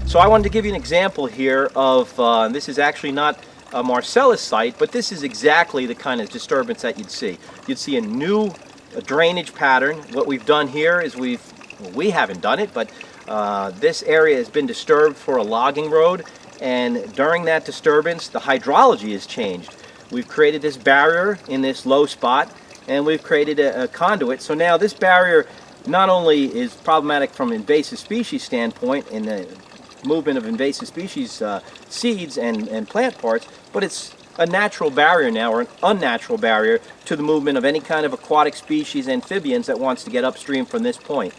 So I wanted to give you an example here of, this is actually not a Marcellus site, but this is exactly the kind of disturbance that you'd see. You'd see a new drainage pattern. What we've done here is we haven't done it, but this area has been disturbed for a logging road, and during that disturbance the hydrology has changed. We've created this barrier in this low spot, and we've created a conduit. So now this barrier not only is problematic from an invasive species standpoint in the movement of invasive species seeds and plant parts, but it's a natural barrier now, or an unnatural barrier to the movement of any kind of aquatic species, amphibians, that wants to get upstream from this point.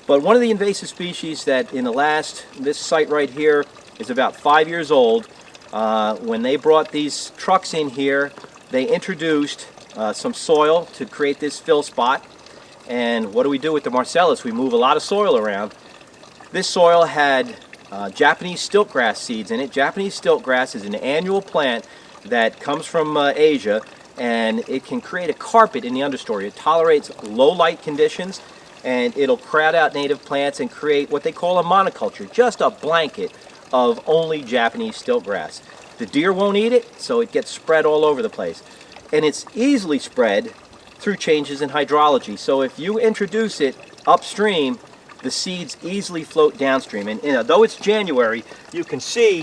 But one of the invasive species that this site right here is about 5 years old. When they brought these trucks in here, they introduced some soil to create this fill spot. And what do we do with the Marcellus? We move a lot of soil around. This soil had Japanese stiltgrass seeds in it. Japanese stiltgrass is an annual plant that comes from Asia, and it can create a carpet in the understory. It tolerates low light conditions, and it'll crowd out native plants and create what they call a monoculture, just a blanket of only Japanese stiltgrass. The deer won't eat it, so it gets spread all over the place. And it's easily spread through changes in hydrology. So if you introduce it upstream, the seeds easily float downstream. And though it's January, you can see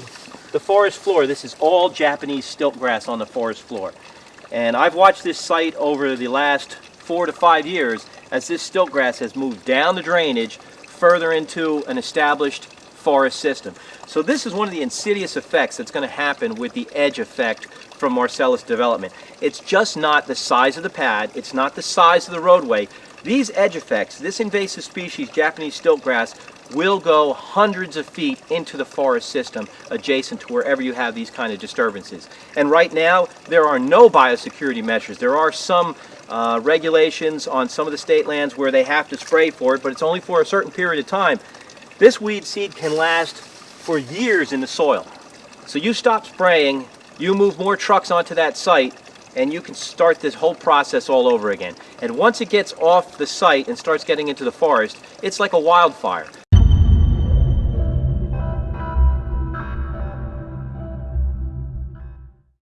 the forest floor. This is all Japanese stiltgrass on the forest floor. And I've watched this site over the last 4 to 5 years as this stiltgrass has moved down the drainage further into an established forest system. So this is one of the insidious effects that's going to happen with the edge effect from Marcellus development. It's just not the size of the pad, it's not the size of the roadway. These edge effects, this invasive species, Japanese stiltgrass, will go hundreds of feet into the forest system adjacent to wherever you have these kind of disturbances. And right now, there are no biosecurity measures. There are some regulations on some of the state lands where they have to spray for it, but it's only for a certain period of time. This weed seed can last for years in the soil. So you stop spraying, you move more trucks onto that site, and you can start this whole process all over again. And once it gets off the site and starts getting into the forest, it's like a wildfire.